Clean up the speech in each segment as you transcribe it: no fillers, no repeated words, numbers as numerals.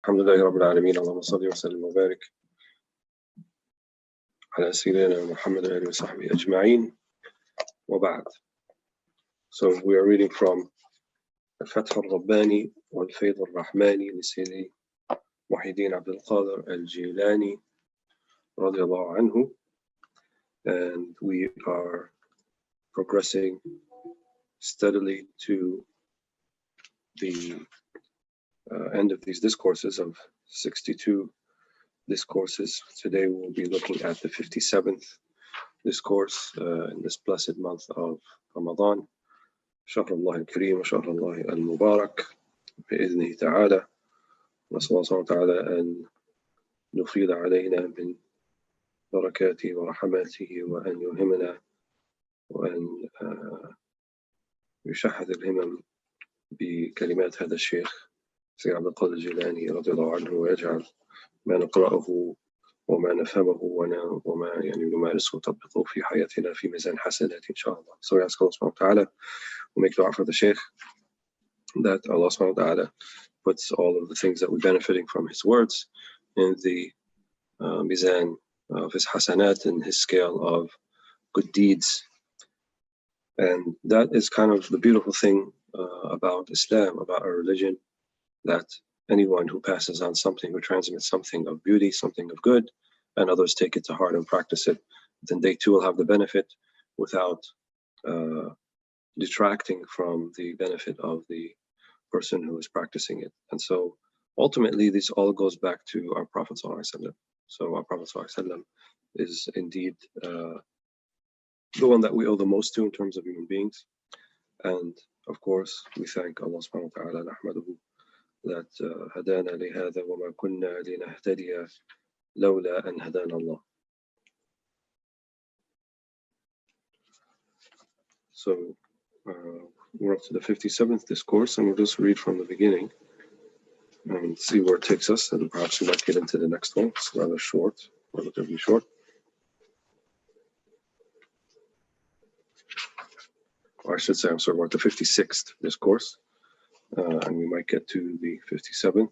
الحمد لله رب العالمين اللهم صل وسلم وبارك على سيدنا محمد وآله وصحبه أجمعين وبعد. So we are reading from Al-Fath al-Rabbani wal-Fayd al-Rahmani لسيدي محي الدين عبد القادر al-Jilani رضي الله عنه, and we are progressing steadily to the end of these discourses of 62 discourses. Today we'll be looking at the 57th discourse in this blessed month of Ramadan. شهر الله الكريم وشهر الله المبارك بإذنه تعالى. نسأل الله سبحانه وتعالى أن نفيض علينا من بركاته ورحماته وأن يلهمنا وأن يشحذ الهمم بكلمات هذا الشيخ سيد عبد القادر الجيلاني رضي الله عنه, ويجعل ما نقرأه وما نفهمه وما يعني نمارسه وتطبقه في حياتنا في ميزان حسنات إن شاء الله. So we ask Allah subhanahu wa ta'ala to make dua for the Shaykh, that Allah subhanahu wa ta'ala puts all of the things that we're benefiting from his words in the mizan of his hasanat, and his scale of good deeds. And that is kind of the beautiful thing about Islam, about our religion, that anyone who passes on something, who transmits something of beauty, something of good, and others take it to heart and practice it, then they too will have the benefit without detracting from the benefit of the person who is practicing it. And so ultimately this all goes back to our Prophet ﷺ. So our Prophet ﷺ is indeed the one that we owe the most to in terms of human beings. And of course we thank Allah subhanahu wa ta'ala nahmaduhu that hadana lihada wa ma kunna linahtadiya lawla an hadana Allah. So we're up to the 57th discourse, and we'll just read from the beginning and see where it takes us, and perhaps we might get into the next one. It's rather short, relatively short. Or I should say, I'm sorry, we're at the 56th discourse, and we might get to the 57th.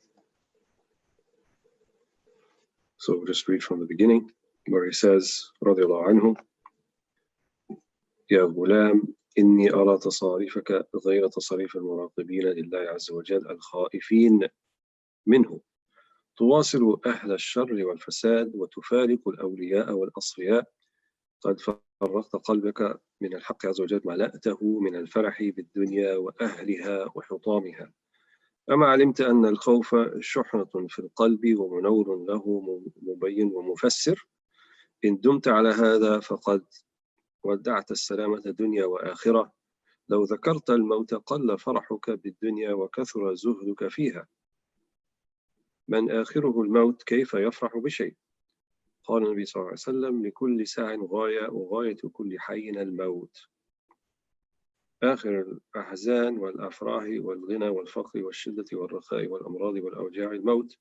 So we'll just read from the beginning, where he says, رضي الله عنه: يا غلام إني أرى تصاريفك غير تصاريف المراقبين لله عز وجل الخائفين منه، تواصل أهل الشر والفساد وتفارق الأولياء والأصفياء، قد فرغت قلبك من الحق عز وجل ملأته من الفرح بالدنيا وأهلها وحطامها، أما علمت أن الخوف شحنة في القلب ومنور له مبين ومفسر، إن دمت على هذا فقد ودعت السلامة دنيا وآخرة، لو ذكرت الموت قل فرحك بالدنيا وكثر زهدك فيها، من آخره الموت كيف يفرح بشيء؟ قال النبي صلى الله عليه وسلم: لكل ساع غاية وغاية كل حي الموت، آخر الأحزان والأفراح والغنى والفقر والشدة والرخاء والأمراض والأوجاع الموت،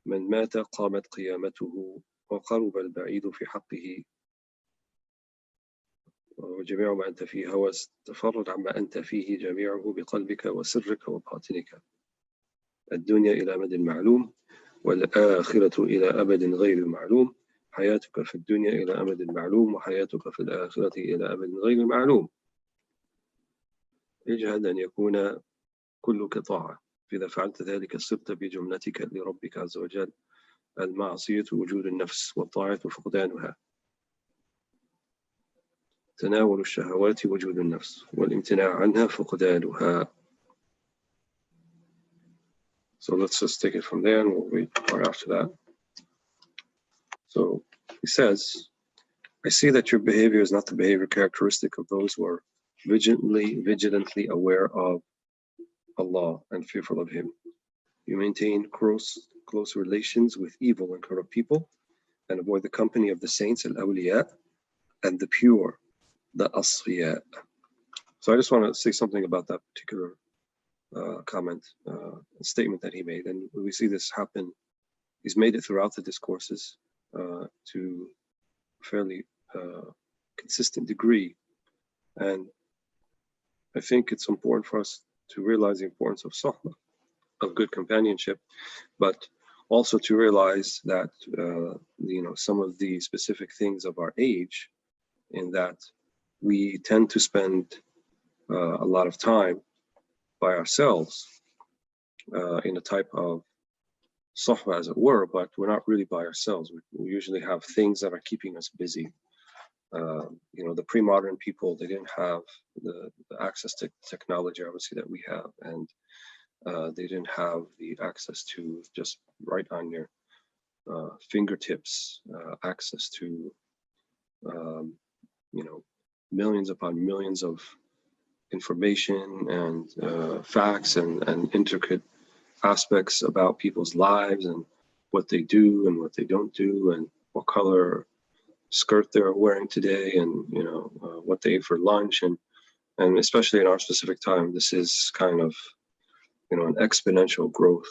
من مات قامت قيامته وقرب البعيد في حقه، وجميع ما أنت فيه هوى، تفرج عما أنت فيه جميعه بقلبك وسرك وباطنك، الدنيا إلى مدى معلوم والآخرة إلى أبد غير معلوم، حياتك في الدنيا إلى أمد معلوم وحياتك في الآخرة إلى أبد غير معلوم، اجهد أن يكون كلك طاعة، فإذا فعلت ذلك صرت بجملتك لربك عز وجل، المعصية وجود النفس والطاعة فقدانها، تناول الشهوات وجود النفس والامتناع عنها فقدانها. So let's just take it from there and we'll read part after that. So he says, I see that your behavior is not the behavior characteristic of those who are vigilantly aware of Allah and fearful of Him. You maintain close relations with evil and corrupt people and avoid the company of the saints, al-awliya, and the pure, the asfiya. So I just want to say something about that particular comment, statement that he made. And we see this happen. He's made it throughout the discourses to a fairly consistent degree. And I think it's important for us to realize the importance of suhbah, of good companionship, but also to realize that some of the specific things of our age, in that we tend to spend a lot of time by ourselves in a type of sohbah, as it were, but we're not really by ourselves. We usually have things that are keeping us busy. The pre-modern people, they didn't have the access to technology, obviously, that we have, and they didn't have the access to just right on your fingertips, access to millions upon millions of information and facts and intricate aspects about people's lives and what they do and what they don't do and what color skirt they're wearing today and what they ate for lunch, and especially in our specific time, this is kind of an exponential growth,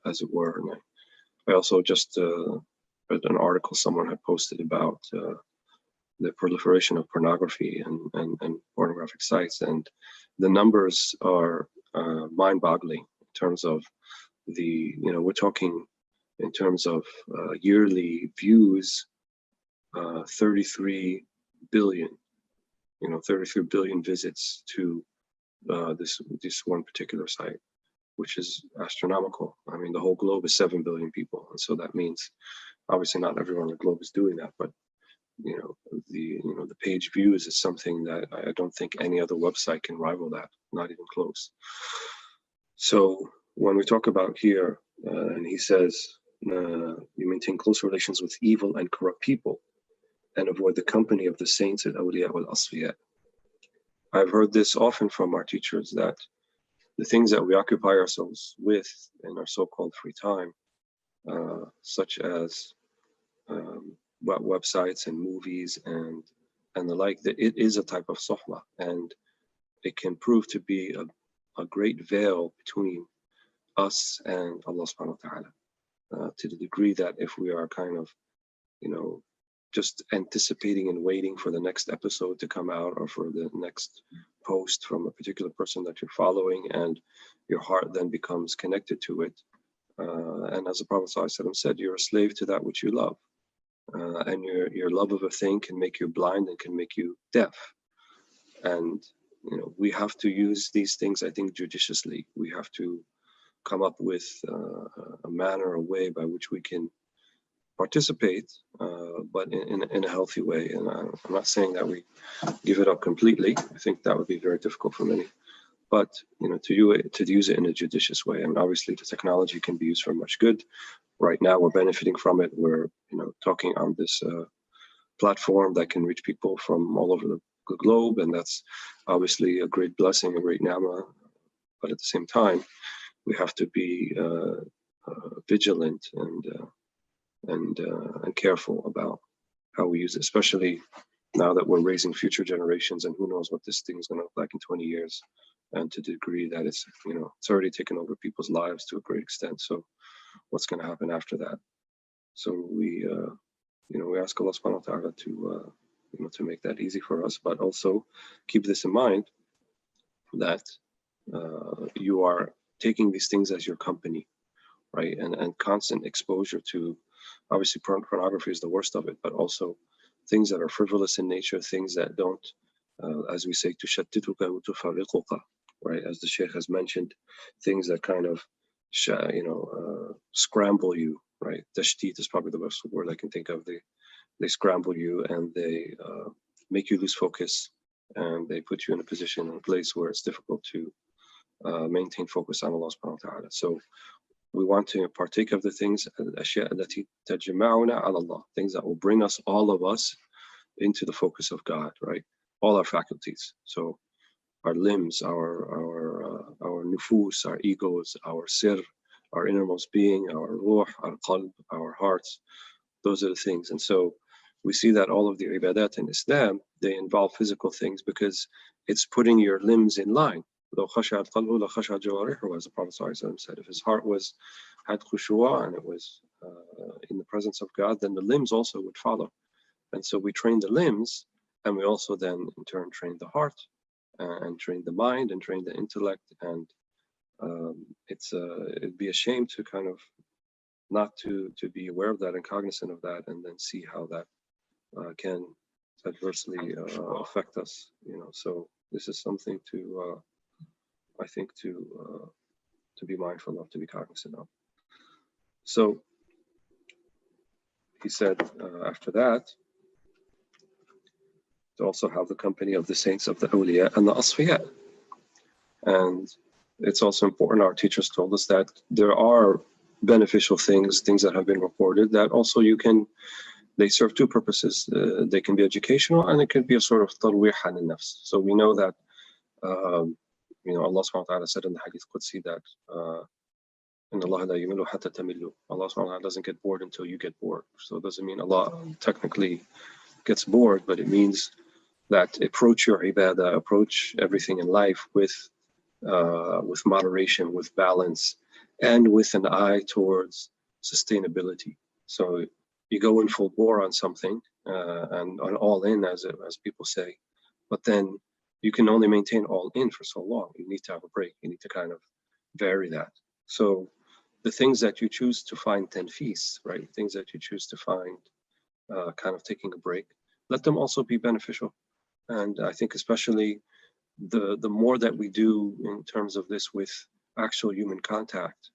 as it were. And I also just read an article someone had posted about the proliferation of pornography and pornographic sites, and the numbers are mind-boggling in terms of we're talking in terms of yearly views, 33 billion, 33 billion visits to this one particular site, which is astronomical. I mean, the whole globe is 7 billion people, and so that means obviously not everyone on the globe is doing that, but the page views is something that I don't think any other website can rival that, not even close. So when we talk about here, and he says, you maintain close relations with evil and corrupt people and avoid the company of the saints and awliya wal asfiya. I've heard this often from our teachers, that the things that we occupy ourselves with in our so-called free time, such as websites and movies and the like, that it is a type of sohbah, and it can prove to be a great veil between us and Allah subhanahu wa ta'ala, to the degree that if we are kind of just anticipating and waiting for the next episode to come out or for the next post from a particular person that you're following, and your heart then becomes connected to it, and as the Prophet ﷺ said, you're a slave to that which you love. And your love of a thing can make you blind and can make you deaf. And we have to use these things, I think, judiciously. We have to come up with a manner, a way by which we can participate, but in a healthy way. And I'm not saying that we give it up completely. I think that would be very difficult for many. But to use it in a judicious way. I mean, obviously, the technology can be used for much good. Right now, we're benefiting from it. We're talking on this platform that can reach people from all over the globe, and that's obviously a great blessing, a great ni'mah. But at the same time, we have to be vigilant and careful about how we use it, especially now that we're raising future generations, and who knows what this thing is going to look like in 20 years, and to the degree that it's already taken over people's lives to a great extent. So what's going to happen after that? So we ask Allah subhanahu wa ta'ala to make that easy for us, but also keep this in mind, that you are taking these things as your company, right? And constant exposure to, obviously pornography is the worst of it, but also things that are frivolous in nature, things that don't, as we say, tushattituka wa tufarriquka, right? As the Shaykh has mentioned, things that kind of scramble you, right? Tashtit is probably the best word I can think of. They scramble you, and they make you lose focus, and they put you in a position, in a place where it's difficult to maintain focus on Allah subhanahu wa ta'ala. So we want to partake of the things, things that will bring us, all of us, into the focus of God, right? All our faculties. So our limbs, our nufus, our egos, our sir, our innermost being, our ruh, our qalb, our hearts. Those are the things. And so we see that all of the ibadat in Islam, they involve physical things, because it's putting your limbs in line. As the Prophet said, if his heart had khushu'a, and it was in the presence of God, then the limbs also would follow. And so we train the limbs, and we also then in turn train the heart, and train the mind, and train the intellect, and it'd be a shame to kind of not to be aware of that and cognizant of that, and then see how that can adversely affect us. So this is something to I think to be mindful of, to be cognizant of. So he said after that, to also have the company of the saints, of the awliya and the asfiya. And it's also important, our teachers told us that there are beneficial things that have been reported that also they serve two purposes. They can be educational, and it can be a sort of tarwih al-nafs. So we know that Allah subhanahu wa ta'ala said in the Hadith Qudsi that إن الله لا يمل حتى تملوا. Allah subhanahu wa ta'ala doesn't get bored until you get bored. So it doesn't mean Allah technically gets bored, but it means that approach your ibadah, approach everything in life with moderation, with balance, and with an eye towards sustainability. So you go in full bore on something and on all in, as people say, but then you can only maintain all in for so long. You need to have a break. You need to kind of vary that. So the things that you choose to find tanfis, right? Things that you choose to find kind of taking a break, let them also be beneficial. And I think especially the more that we do in terms of this with actual human contact,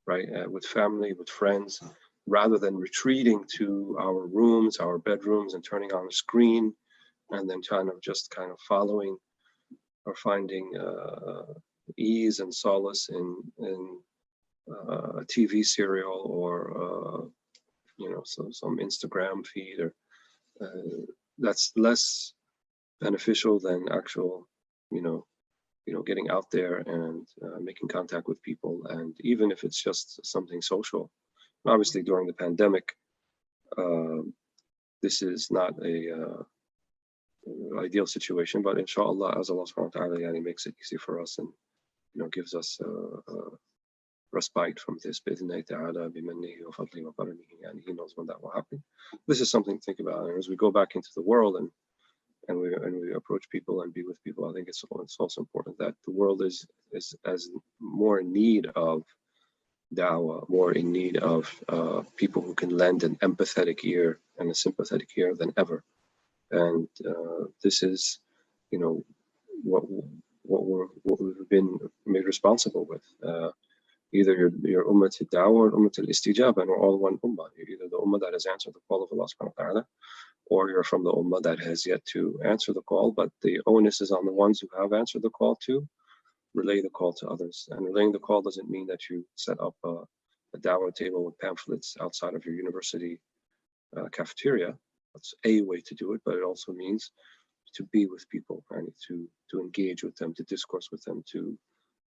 right? With family, with friends, rather than retreating to our rooms, our bedrooms, and turning on a screen, and then kind of following or finding ease and solace in a TV serial or some Instagram feed, or that's less beneficial than actual getting out there and making contact with people. And even if it's just something social, obviously during the pandemic, this is not a ideal situation, but inshallah, as Allah subhanahu wa ta'ala makes it easy for us and gives us respite from this, he knows when that will happen. This is something to think about. And as we go back into the world and we approach people and be with people, I think it's also important that the world is as more in need of da'wah, more in need of people who can lend an empathetic ear and a sympathetic ear than ever. And this is, what we've been made responsible with. Either your ummah al-da'wah or ummah al-istijaba, and we're all one ummah. You're either the ummah that has answered the call of Allah subhanahu wa ta'ala, or you're from the ummah that has yet to answer the call, but the onus is on the ones who have answered the call to relay the call to others. And relaying the call doesn't mean that you set up a da'wah table with pamphlets outside of your university cafeteria. That's a way to do it, but it also means to be with people, and to engage with them, to discourse with them, to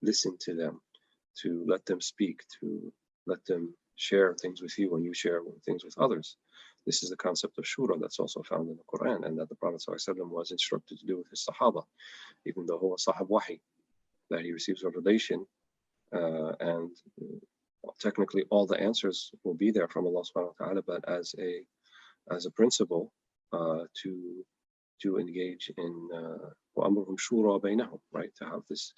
listen to them, to let them speak, to let them share things with you when you share things with others. This is the concept of shura that's also found in the Quran, and that the Prophet ﷺ was instructed to do with his Sahaba, even though he was Sahab Wahi, that he receives revelation, and technically all the answers will be there from Allah subhanahu wa ta'ala, but as a principle to engage in وَأَمْرُهُمْ شُورَى بَيْنَهُمْ, right? To have this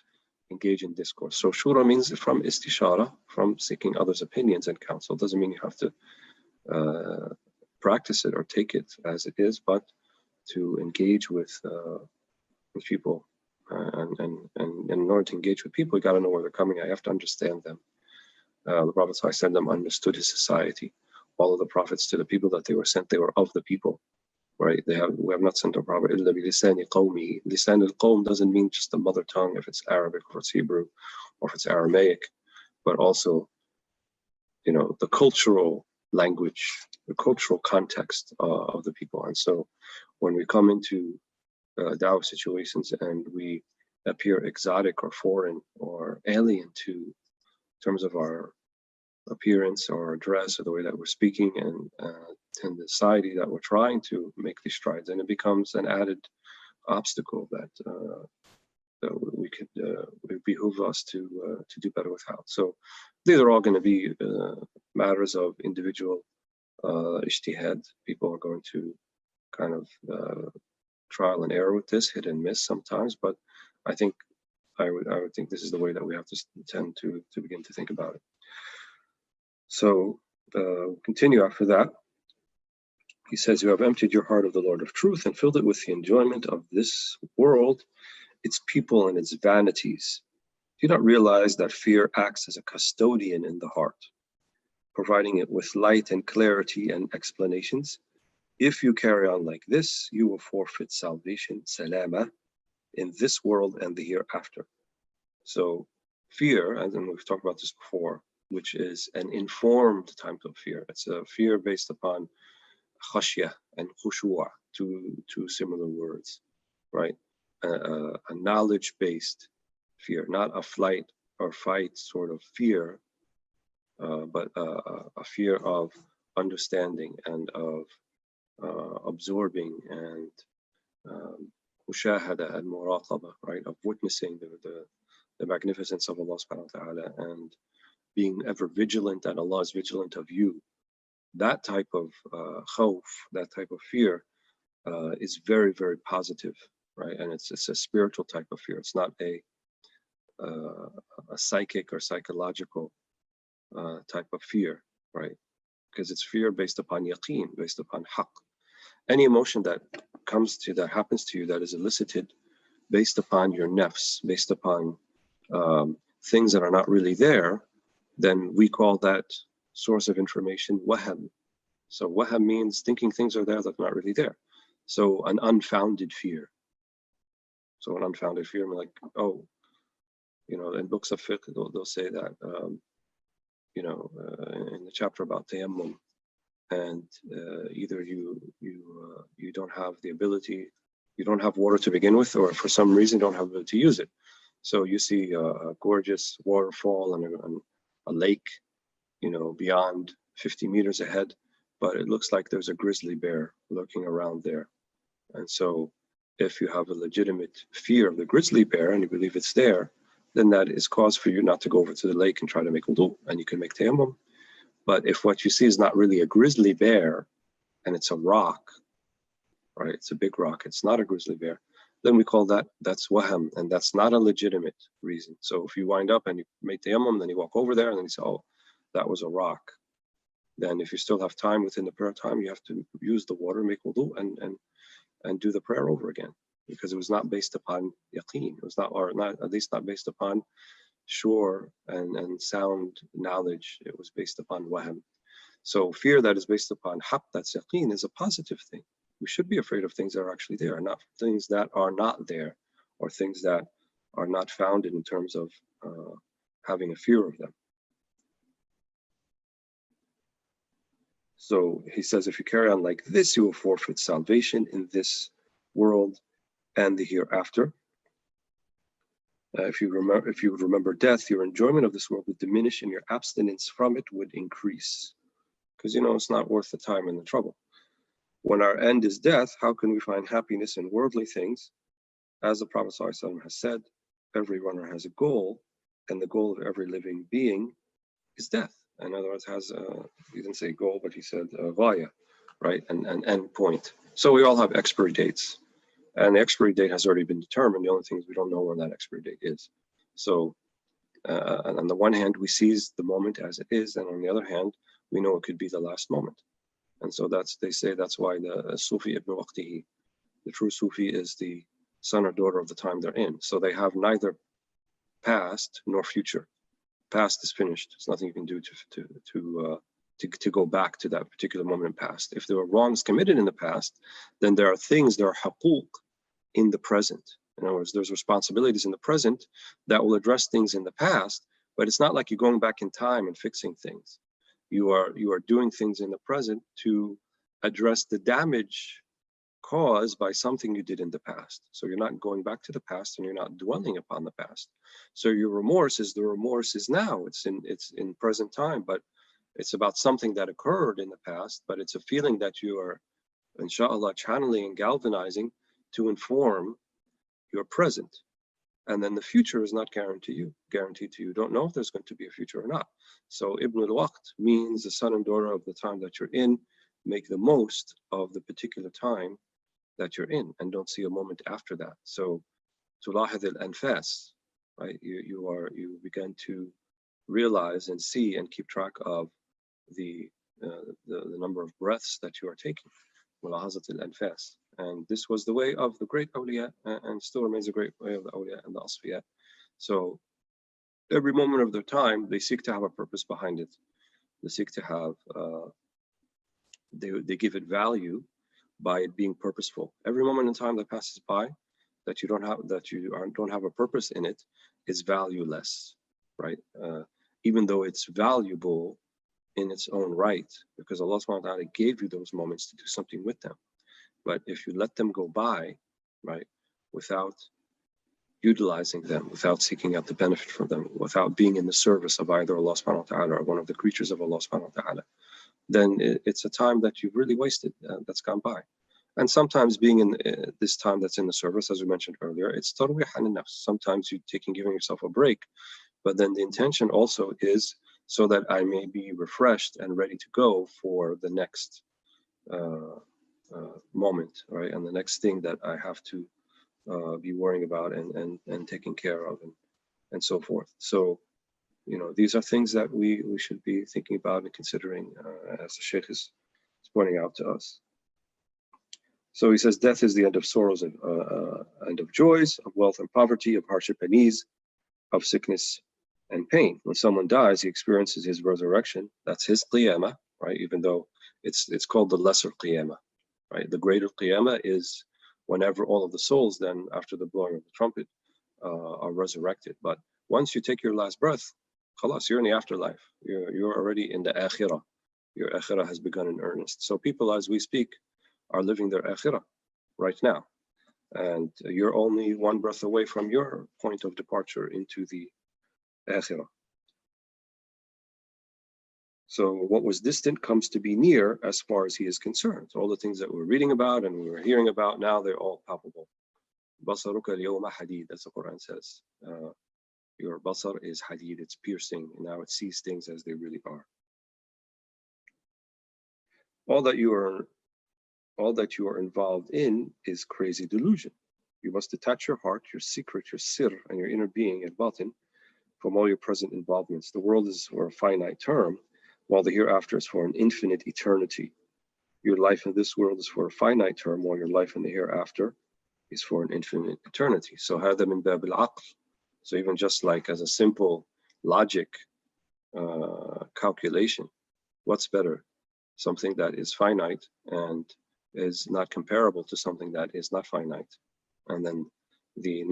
engage in discourse. So shura means from istishara, from seeking others' opinions and counsel. Doesn't mean you have to practice it or take it as it is, but to engage with people. And in order to engage with people, you got to know where they're coming. I have to understand them. The Prophet ﷺ understood his society. All of the prophets, to the people that they were sent, they were of the people. Right? We have not sent a prophet إِلَّا بِلِسَانِ قَوْمِهِ. Lisan al-qawm doesn't mean just the mother tongue, if it's Arabic or it's Hebrew or if it's Aramaic, but also, the cultural language, the cultural context of the people. And so when we come into da'wah situations and we appear exotic or foreign or alien in terms of our appearance or our dress or the way that we're speaking, and in the society that we're trying to make these strides, and it becomes an added obstacle that we could would behoove us to do better without. So these are all going to be matters of individual ijtihad. People are going to kind of trial and error with this, hit and miss sometimes, but I think I would think this is the way that we have to tend to begin to think about it. So continue after that. He says, you have emptied your heart of the Lord of truth and filled it with the enjoyment of this world, its people and its vanities. Do you not realize that fear acts as a custodian in the heart, providing it with light and clarity and explanations? If you carry on like this, you will forfeit salvation, salama, in this world and the hereafter. So fear, and we've talked about this before, which is an informed type of fear. It's a fear based upon khashya and khushu'a, two similar words, right? A knowledge-based fear, not a flight or fight sort of fear, but a fear of understanding and of absorbing and mushahada and muraqaba, right? Of witnessing the magnificence of Allah subhanahu wa ta'ala and being ever vigilant, and Allah is vigilant of you. That type of khawf, that type of fear is very, very positive, right? And it's a spiritual type of fear. It's not a psychic or psychological type of fear, right? Because it's fear based upon yaqeen, based upon haqq. Any emotion that comes to you, that happens to you, that is elicited based upon your nafs, based upon things that are not really there, then we call that source of information waham. So waham means thinking things are there that are not really there. So an unfounded fear. So an unfounded fear, like, oh, you know, in books of fiqh, they'll say that, you know, in the chapter about tayammum, and either you don't have the ability, you don't have water to begin with, or for some reason don't have the ability to use it. So you see a gorgeous waterfall and a lake, you know, beyond 50 meters ahead, but it looks like there's a grizzly bear lurking around there. And so if you have a legitimate fear of the grizzly bear and you believe it's there, then that is cause for you not to go over to the lake and try to make wudu, and you can make tayammum. But if what you see is not really a grizzly bear and it's a rock, right? It's a big rock, it's not a grizzly bear, then we call that's waham, and that's not a legitimate reason. So if you wind up and you make tayammum, then you walk over there and then you say, oh, that was a rock. Then if you still have time within the prayer time, you have to use the water, make wudu, and do the prayer over again, because it was not based upon yaqeen. It was not, or not, at least not based upon sure and sound knowledge. It was based upon waham. So fear that is based upon haqq, that's yaqeen, is a positive thing. We should be afraid of things that are actually there, not things that are not there, or things that are not founded in terms of having a fear of them. So he says, if you carry on like this, you will forfeit salvation in this world and the hereafter. If you would remember death, your enjoyment of this world would diminish and your abstinence from it would increase. Because, you know, it's not worth the time and the trouble. When our end is death, how can we find happiness in worldly things? As the Prophet ﷺ has said, every runner has a goal, and the goal of every living being is death. In other words, he didn't say goal, but he said ghaya, right? And end point. So we all have expiry dates. And the expiry date has already been determined. The only thing is we don't know when that expiry date is. So and on the one hand, we seize the moment as it is, and on the other hand, we know it could be the last moment. And so they say that's why the Sufi ibn waqtihi, the true Sufi, is the son or daughter of the time they're in. So they have neither past nor future. Past is finished. There's nothing you can do to go back to that particular moment in past. If there were wrongs committed in the past, then there are haquq in the present. In other words, there's responsibilities in the present that will address things in the past, but it's not like you're going back in time and fixing things. You are doing things in the present to address the damage caused by something you did in the past. So you're not going back to the past and you're not dwelling upon the past. So your remorse is now. It's in present time, but it's about something that occurred in the past, but it's a feeling that you are, inshallah, channeling and galvanizing to inform your present. And then the future is not guaranteed to you. You don't know if there's going to be a future or not. So Ibn al-Waqt means the son and daughter of the time that you're in. Make the most of the particular time that you're in and don't see a moment after that. So tulahid al-anfas, right? You begin to realize and see and keep track of the number of breaths that you are taking. ملاحظة الأنفاس. And this was the way of the great awliya, and still remains a great way of the awliya and the asfiya. So every moment of their time, they seek to have a purpose behind it. They seek to have, they give it value by it being purposeful. Every moment in time that passes by that you don't have a purpose in it is valueless, right? Even though it's valuable in its own right, because Allah subhanahu wa ta'ala gave you those moments to do something with them. But if you let them go by, right, without utilizing them, without seeking out the benefit from them, without being in the service of either Allah subhanahu wa ta'ala or one of the creatures of Allah subhanahu wa ta'ala, then it's a time that you've really wasted, that's gone by. And sometimes being in this time that's in the service, as we mentioned earlier, it's tarwih an-nafs. Sometimes you're giving yourself a break, but then the intention also is so that I may be refreshed and ready to go for the next moment, right? And the next thing that I have to be worrying about and taking care of and so forth. So, these are things that we should be thinking about and considering, as the Shaykh is pointing out to us. So he says, death is the end of sorrows and of joys, of wealth and poverty, of hardship and ease, of sickness and pain. When someone dies, he experiences his resurrection. That's his qiyamah, right? Even though it's called the lesser qiyamah, right? The greater qiyamah is whenever all of the souls then, after the blowing of the trumpet, are resurrected. But once you take your last breath, khalas, you're in the afterlife. You're already in the akhirah. Your akhirah has begun in earnest. So people, as we speak, are living their akhirah right now. And you're only one breath away from your point of departure into the akhirah. So what was distant comes to be near as far as he is concerned. So all the things that we're reading about and we were hearing about, now they're all palpable. بَصَرُكَ الْيَوْمَ حَدِيدٌ, as the Quran says. Your basar is hadid, it's piercing, and now it sees things as they really are. All that you are involved in is crazy delusion. You must detach your heart, your secret, your sir, and your inner being, al-batin, from all your present involvements. The world is for a finite term, while the hereafter is for an infinite eternity. Your life in this world is for a finite term, while your life in the hereafter is for an infinite eternity. So هذا من باب العقل. So even just like as a simple logic calculation, what's better? Something that is finite and is not comparable to something that is not finite. And then the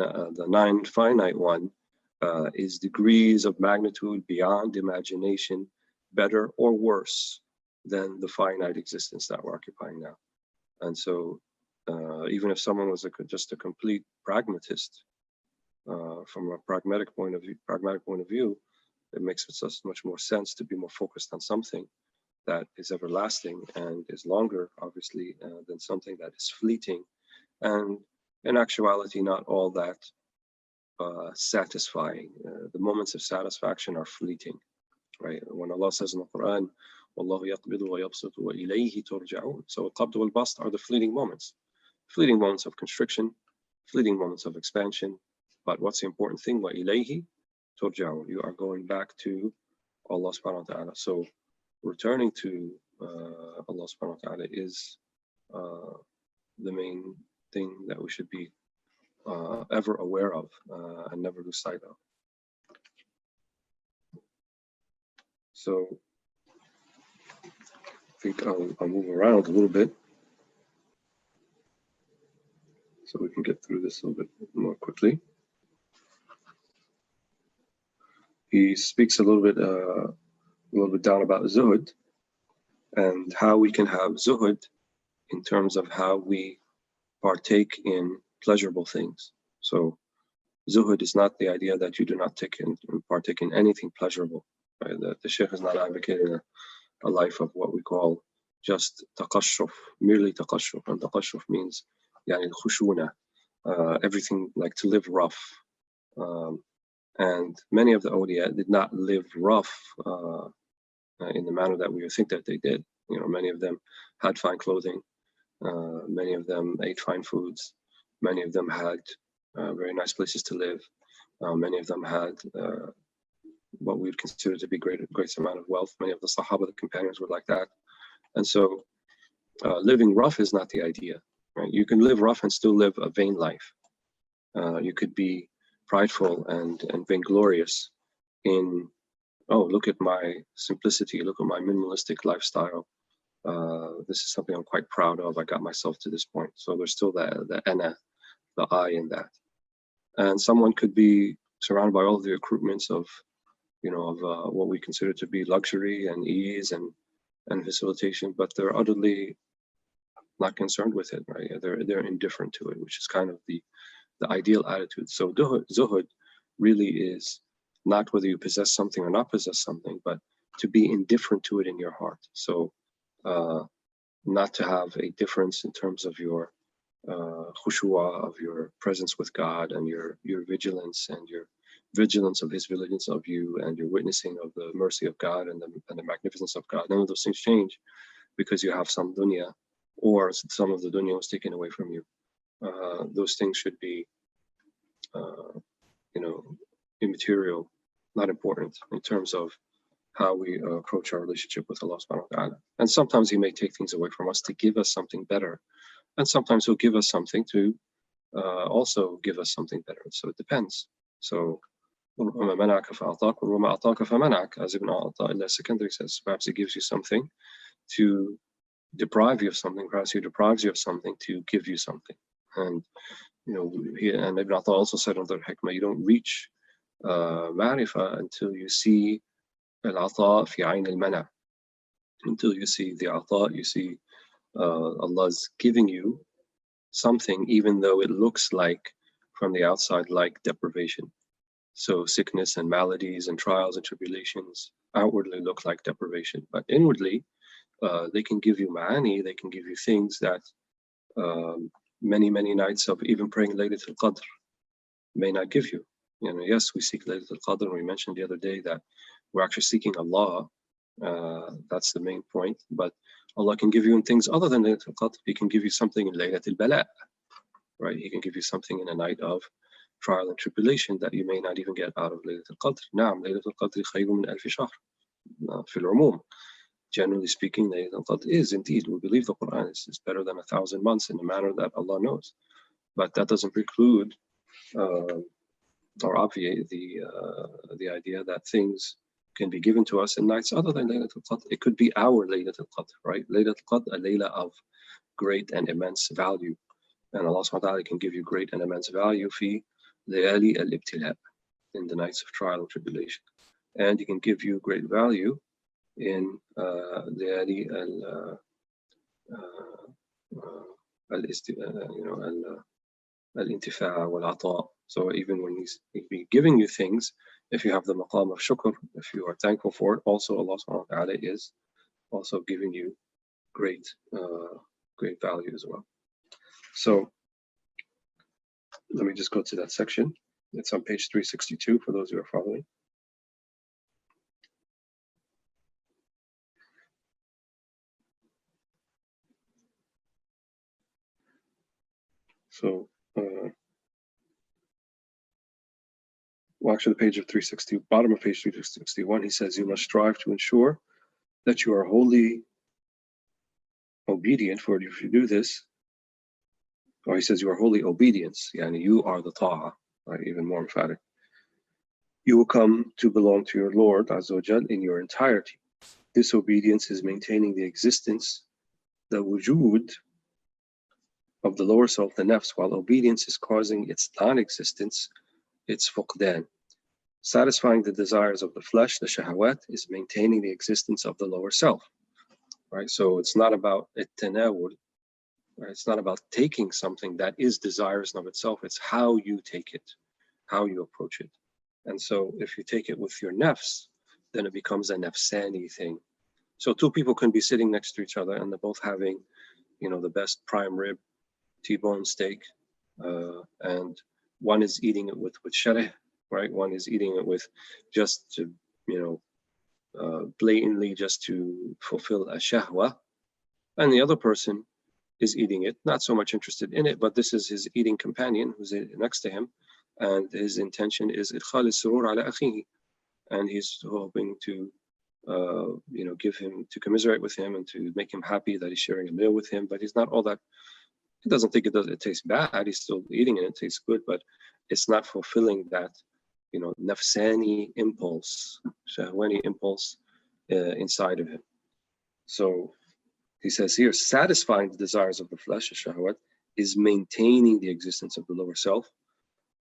non-finite one is degrees of magnitude beyond imagination, better or worse than the finite existence that we're occupying now. And so even if someone was just a complete pragmatist, from a pragmatic point of view, it makes such much more sense to be more focused on something that is everlasting and is longer, obviously, than something that is fleeting, and in actuality, not all that satisfying. The moments of satisfaction are fleeting, right? When Allah says in the Quran, وَاللَّهُ يَقْبِضُ وَيَبْسُطُ وَإِلَيْهِ تُرْجَعُونَ. So al-qabd wal-bast are the fleeting moments of constriction, fleeting moments of expansion. But what's the important thing? وَإِلَيْهِ تُرْجَعُونَ. You are going back to Allah subhanahu wa ta'ala. So returning to Allah subhanahu wa ta'ala is the main thing that we should be ever aware of and never lose sight of. So I think I'll move around a little bit so we can get through this a little bit more quickly. He speaks a little bit down about zuhud and how we can have zuhud in terms of how we partake in pleasurable things. So zuhud is not the idea that you do not partake in anything pleasurable. Right? The Shaykh is not advocating a life of what we call just taqashuf, merely taqashuf. And taqashuf means yani khushuna, everything like to live rough. And many of the awliya did not live rough in the manner that we would think that they did. Many of them had fine clothing. Many of them ate fine foods. Many of them had very nice places to live. Many of them had what we would consider to be great amount of wealth. Many of the Sahaba, the companions, were like that. And so living rough is not the idea, right? You can live rough and still live a vain life. You could be prideful and vainglorious in, oh, look at my simplicity, look at my minimalistic lifestyle. This is something I'm quite proud of. I got myself to this point. So there's still the ana, the I in that. And someone could be surrounded by all of the accoutrements of, what we consider to be luxury and ease and facilitation, but they're utterly not concerned with it, right? They're indifferent to it, which is kind of the ideal attitude. So zuhud really is not whether you possess something or not possess something, but to be indifferent to it in your heart. So not to have a difference in terms of your khushu'ah, of your presence with God, and your vigilance, and your vigilance of His vigilance of you, and your witnessing of the mercy of God and the magnificence of God. None of those things change because you have some dunya, or some of the dunya was taken away from you. Those things should be, immaterial, not important in terms of how we approach our relationship with Allah subhanahu wa ta'ala. And sometimes He may take things away from us to give us something better. And sometimes He'll give us something to also give us something better. So it depends. So, as Ibn Ata'illah Secondary says, perhaps He gives you something to deprive you of something, perhaps He deprives you of something to give you something. And and Ibn Ata also said on the hikmah, you don't reach ma'rifah until you see al-ata fi ayn al-mana, until you see the ata, you see Allah's giving you something, even though it looks like from the outside like deprivation. So sickness and maladies and trials and tribulations outwardly look like deprivation, but inwardly they can give you ma'ani, they can give you things that many nights of even praying Laylat al-Qadr may not give you. Yes, we seek Laylat al-Qadr, and we mentioned the other day that we're actually seeking Allah. That's the main point. But Allah can give you in things other than Laylat al-Qadr. He can give you something in Laylat al-Bala, right? He can give you something in a night of trial and tribulation that you may not even get out of Laylat al-Qadr. Naam, Laylat al-Qadr khayrun min alfi shahr, fil umum. Generally speaking, Laylat al-Qadr is indeed, we believe the Quran is better than 1,000 months in a manner that Allah knows. But that doesn't preclude or obviate the idea that things can be given to us in nights other than Laylat al-Qadr. It could be our Laylat al-Qadr, right? Laylat al-Qadr, a layla of great and immense value. And Allah subhanahu wa ta'ala can give you great and immense value fi layali al-ibtila, in the nights of trial and tribulation. And He can give you great value in layali al-intifa' wal-ata. So even when He's giving you things, if you have the maqam of shukr, if you are thankful for it, also Allah subhanahu wa ta'ala is also giving you great value as well. So let me just go to that section. It's on page 362 for those who are following. So, actually the page of 360, bottom of page 361, he says, you must strive to ensure that you are wholly obedient, for if you do this, or he says you are wholly obedience, yani you are the ta'ah, right? Even more emphatic. You will come to belong to your Lord Azza wa Jal in your entirety. This obedience is maintaining the existence, the wujud of the lower self, the nafs, while obedience is causing its non-existence, its fuqdan. Satisfying the desires of the flesh, the shahawat, is maintaining the existence of the lower self, right? So it's not about it-tanawul, right? It's not about taking something that is desirous of itself. It's how you take it, how you approach it. And so if you take it with your nafs, then it becomes a nafsani thing. So two people can be sitting next to each other and they're both having, the best prime rib, T-bone steak, and one is eating it with sharih, right? One is eating it with just to, blatantly just to fulfill a shahwa, and the other person is eating it, not so much interested in it, but this is his eating companion who's next to him, and his intention is idkhal al-surur ala akhihi, and he's hoping to give him, to commiserate with him and to make him happy that he's sharing a meal with him. But he's not all that, he doesn't think it tastes bad. He's still eating it, it tastes good, but it's not fulfilling that, nafsani impulse, shahwani impulse inside of him. So he says here, satisfying the desires of the flesh, shahwat, is maintaining the existence of the lower self,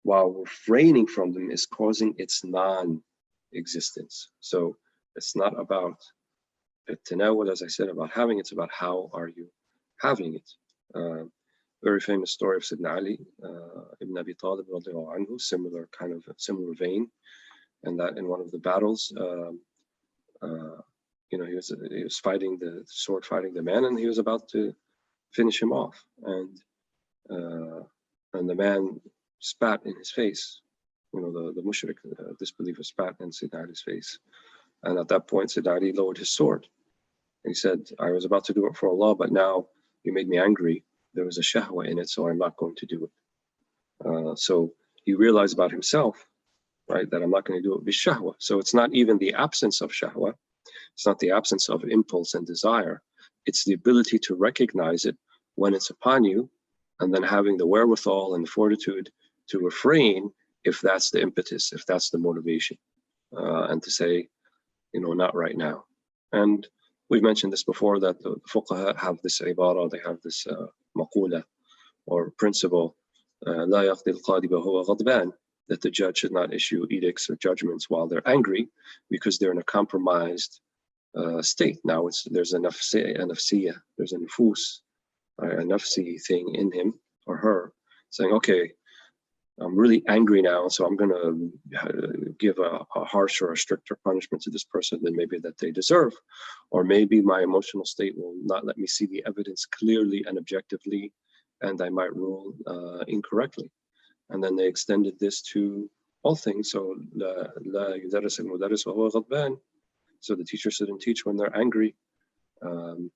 while refraining from them is causing its non-existence. So it's not about tanawul, as I said, about having, it's about how are you having it. Very famous story of Sayyidina Ali ibn Abi Talib, similar vein, and that in one of the battles, he was fighting the man, and he was about to finish him off, and the man spat in his face. The mushrik, disbeliever, spat in Sayyidina Ali's face, and at that point Sayyidina Ali lowered his sword. He said, I was about to do it for Allah, but now you made me angry. There was a shahwa in it, so I'm not going to do it. So he realized about himself, right, that I'm not going to do it with shahwa. So it's not even the absence of shahwa. It's not the absence of impulse and desire. It's the ability to recognize it when it's upon you, and then having the wherewithal and the fortitude to refrain if that's the impetus, if that's the motivation, and to say, not right now. And we've mentioned this before, that the fuqaha have this ibara, they have this maqula or principle, لا يقضي القاضي وهو غضبان, that the judge should not issue edicts or judgments while they're angry, because they're in a compromised state. Now there's a nafsiyah, there's a nufus, a nafsi thing in him or her, saying, okay, I'm really angry now, so I'm going to give a harsher or stricter punishment to this person than maybe that they deserve. Or maybe my emotional state will not let me see the evidence clearly and objectively, and I might rule incorrectly. And then they extended this to all things. So لا يدرس المدرس وهو غضبان. So the teacher shouldn't teach when they're angry, and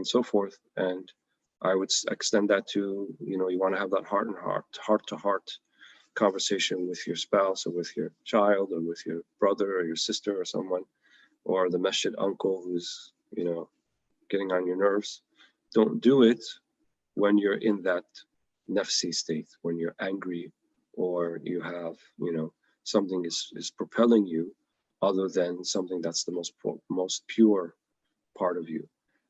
so forth. And I would extend that to, you want to have that heart-to-heart conversation with your spouse, or with your child, or with your brother or your sister or someone, or the masjid uncle who's, getting on your nerves. Don't do it when you're in that nafsi state, when you're angry, or you have, something is propelling you other than something that's the most pure part of you.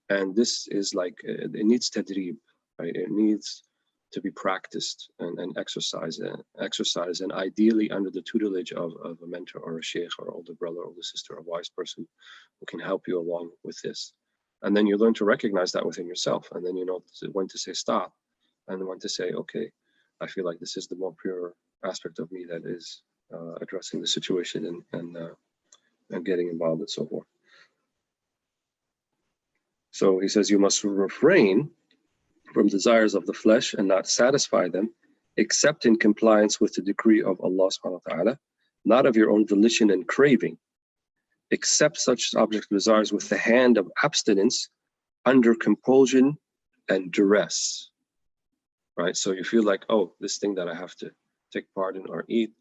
And this is like, it needs tadrib, right? It needs to be practiced and exercised, and ideally under the tutelage of a mentor or a sheikh or older brother, older sister, a wise person who can help you along with this. And then you learn to recognize that within yourself, and then you know when to say stop, and when to say, okay, I feel like this is the more pure aspect of me that is addressing the situation and getting involved and so forth. So he says, you must refrain from desires of the flesh and not satisfy them, except in compliance with the decree of Allah subhanahu wa ta'ala, not of your own volition and craving. Accept such object desires with the hand of abstinence under compulsion and duress. Right? So you feel like, oh, this thing that I have to take part in or eat,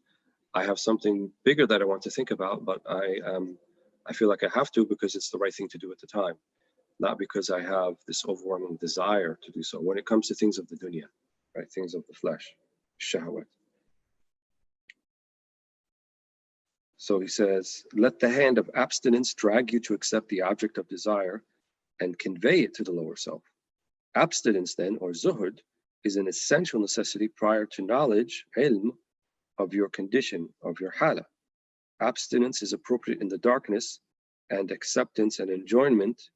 I have something bigger that I want to think about, but I feel like I have to because it's the right thing to do at the time, not because I have this overwhelming desire to do so. When it comes to things of the dunya, right, things of the flesh, shahwat. So he says, let the hand of abstinence drag you to accept the object of desire and convey it to the lower self. Abstinence then, or zuhud, is an essential necessity prior to knowledge, ilm, of your condition, of your hala. Abstinence is appropriate in the darkness, and acceptance and enjoyment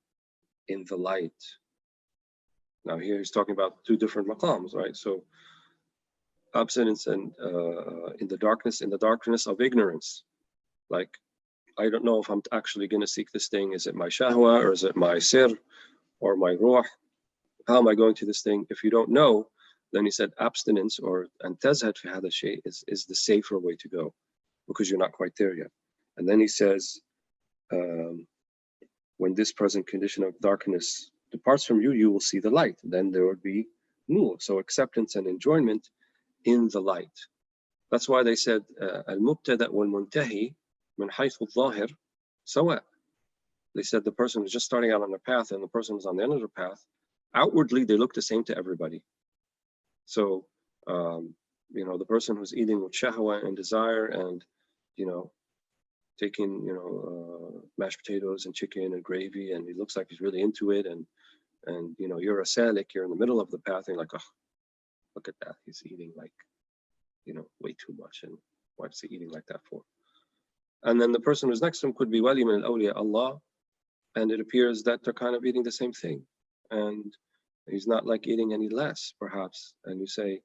in the light. Now here he's talking about two different maqams, right? So abstinence and in the darkness of ignorance. Like, I don't know if I'm actually going to seek this thing. Is it my shahwa, or is it my sir, or my ruh? How am I going to this thing? If you don't know, then he said abstinence or and tazhad fi hadha shay is the safer way to go, because you're not quite there yet. And then he says, when this present condition of darkness departs from you, you will see the light. Then there would be nur. So acceptance and enjoyment in the light. That's why they said al-mubtada wal-muntahi min haythu al-zahir sawa. They said the person who's just starting out on the path and the person who's on the end of the path, outwardly they look the same to everybody. So the person who's eating with shahwa and desire and taking mashed potatoes and chicken and gravy, and he looks like he's really into it, and you're a salik, you're in the middle of the path, and you're like, oh, look at that, he's eating like way too much, and what's he eating like that for? And then the person who's next to him could be wali min al-awliya Allah, and it appears that they're kind of eating the same thing, and he's not like eating any less perhaps, and you say,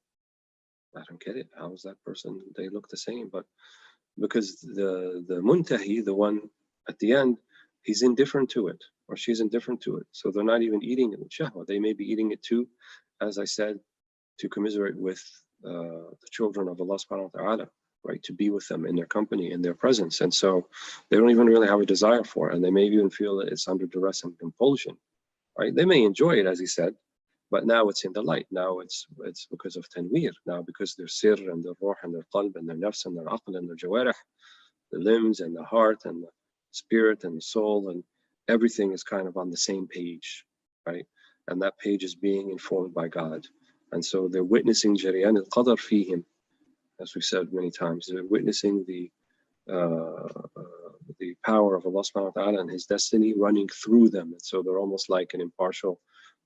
I don't get it, how is that person, they look the same? But because the muntahi, the one at the end, he's indifferent to it, or she's indifferent to it, so they're not even eating it with shahwa. They may be eating it too, as I said, to commiserate with the children of Allah subhanahu wa ta'ala, right, to be with them in their company, in their presence, and so they don't even really have a desire for it, and they may even feel that it's under duress and compulsion, right? They may enjoy it, as he said, but now it's in the light. Now it's because of tanweer. Now because their sir and their ruh and their qalb and their nafs and their aql and their jawarih, the limbs and the heart and the spirit and the soul, and everything is kind of on the same page, right? And that page is being informed by God. And so they're witnessing jariyan al-qadar fihim, as we said many times. They're witnessing the power of Allah subhanahu wa ta'ala and his destiny running through them. And so they're almost like an impartial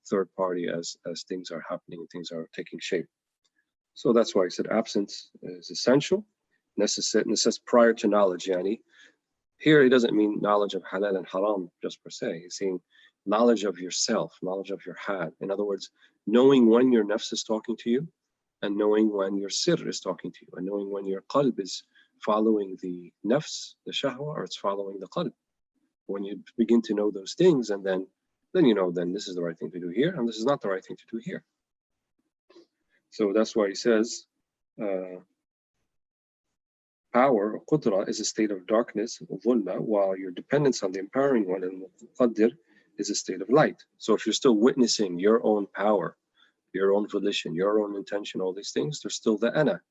third party as things are happening, things are taking shape. So that's why I said absence is essential, necessary prior to knowledge. Yani, here he doesn't mean knowledge of halal and haram just per se. He's saying knowledge of yourself, knowledge of your had. In other words, knowing when your nafs is talking to you, and knowing when your sir is talking to you, and knowing when your qalb is following the nafs, the shahwa, or it's following the qalb. When you begin to know those things, and then then this is the right thing to do here, and this is not the right thing to do here. So that's why he says power, qudra, is a state of darkness, dhulma, while your dependence on the empowering one, al-Qadir, is a state of light. So if you're still witnessing your own power, your own volition, your own intention, all these things, there's still the ana.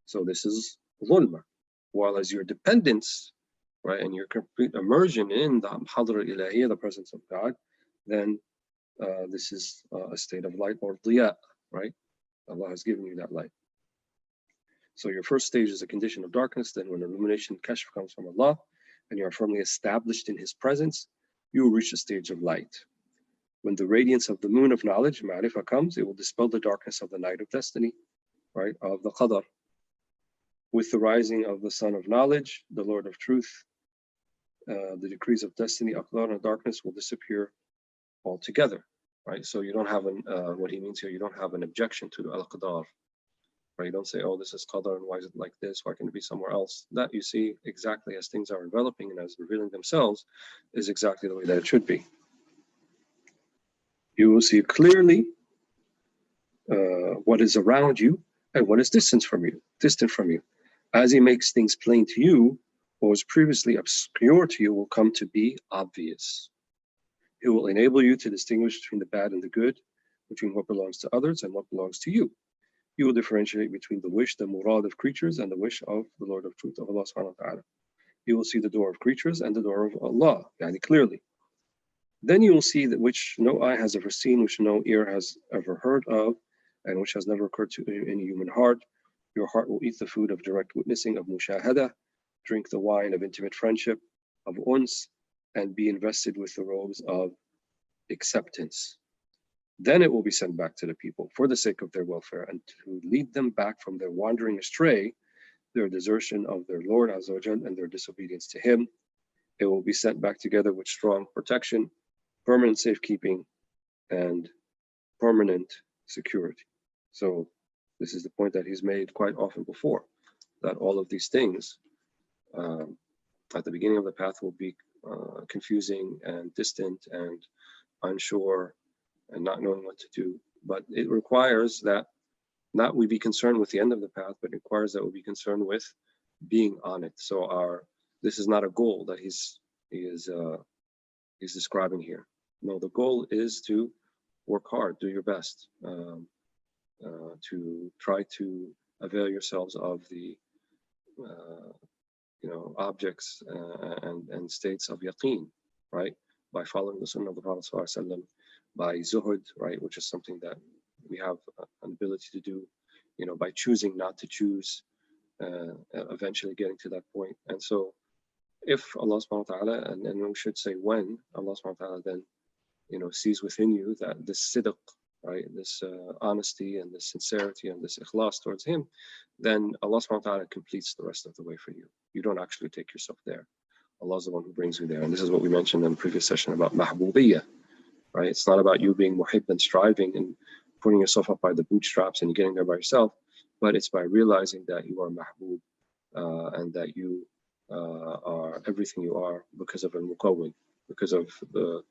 So this is dhulma. While as your dependence, right, and your complete immersion in the hadra ilahiyya, the presence of God, then this is a state of light, or diya, right? Allah has given you that light. So your first stage is a condition of darkness. Then when illumination, kashf, comes from Allah, and you are firmly established in his presence, you will reach a stage of light. When the radiance of the moon of knowledge, ma'rifah, comes, it will dispel the darkness of the night of destiny, right, of the qadar. With the rising of the sun of knowledge, the Lord of truth, the decrees of destiny, aqdar, and darkness will disappear altogether, right? So you don't have what he means here, you don't have an objection to the al-qadar, right? You don't say, oh, this is qadar, and why is it like this? Why can it be somewhere else? That you see exactly as things are developing and as revealing themselves is exactly the way that it should be. You will see clearly what is around you and what is distant from you. As he makes things plain to you, what was previously obscure to you will come to be obvious. It will enable you to distinguish between the bad and the good, between what belongs to others and what belongs to you. You will differentiate between the wish, the murad of creatures, and the wish of the Lord of truth, of Allah subhanahu wa ta'ala. You will see the door of creatures and the door of Allah, yani clearly. Then you will see that which no eye has ever seen, which no ear has ever heard of, and which has never occurred to any human heart. Your heart will eat the food of direct witnessing, of mushahada, drink the wine of intimate friendship, of uns, and be invested with the robes of acceptance. Then it will be sent back to the people for the sake of their welfare, and to lead them back from their wandering astray, their desertion of their Lord Azza wa Jal, and their disobedience to him. It will be sent back together with strong protection, permanent safekeeping, and permanent security. So this is the point that he's made quite often before, that all of these things at the beginning of the path will be confusing and distant and unsure and not knowing what to do. But it requires that not we be concerned with the end of the path, but it requires that we be concerned with being on it. So this is not a goal that he's describing here. No, the goal is to work hard, do your best, to try to avail yourselves of the objects and states of yaqeen, right? By following the sunnah of the Prophet ﷺ, by zuhud, right, which is something that we have an ability to do, by choosing not to choose, eventually getting to that point. And so if Allah subhanahu wa ta'ala, and we should say when Allah subhanahu wa ta'ala then, sees within you that this sidq, right, this honesty and this sincerity and this ikhlas towards Him, then Allah subhanahu wa ta'ala completes the rest of the way for you. You don't actually take yourself there. Allah is the one who brings you there. And this is what we mentioned in the previous session about mahbubiyah, right? It's not about you being muhib and striving and putting yourself up by the bootstraps and getting there by yourself, but it's by realizing that you are mahbub, and that you are everything you are because of al-mukawwin, because of the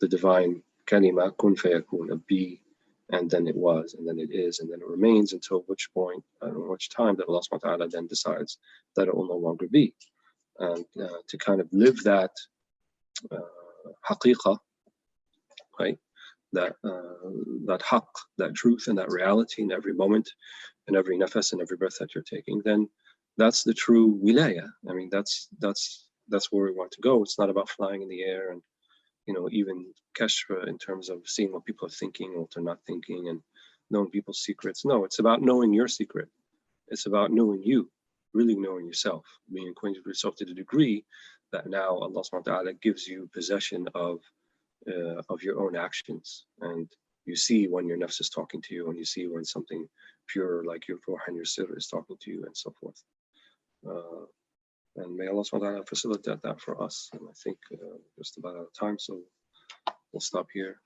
divine kalima, kun fayakun, a be, and then it was, and then it is, and then it remains until which point, which time that Allah subhanahu wa ta'ala then decides that it will no longer be. And to kind of live that haqiqah, right? That haqq, that truth and that reality in every moment, in every nafas and every breath that you're taking, then that's the true wilaya. I mean, that's where we want to go. It's not about flying in the air and, even kashfa in terms of seeing what people are thinking or what they're not thinking and knowing people's secrets. No, it's about knowing your secret. It's about knowing you, really knowing yourself, being acquainted with yourself to the degree that now Allah subhanahu wa ta'ala gives you possession of your own actions. And you see when your nafs is talking to you, and you see when something pure like your ruh and your sir is talking to you, and so forth. And may Allah subhanahu wa ta'ala facilitate that for us. And I think just about out of time, so we'll stop here.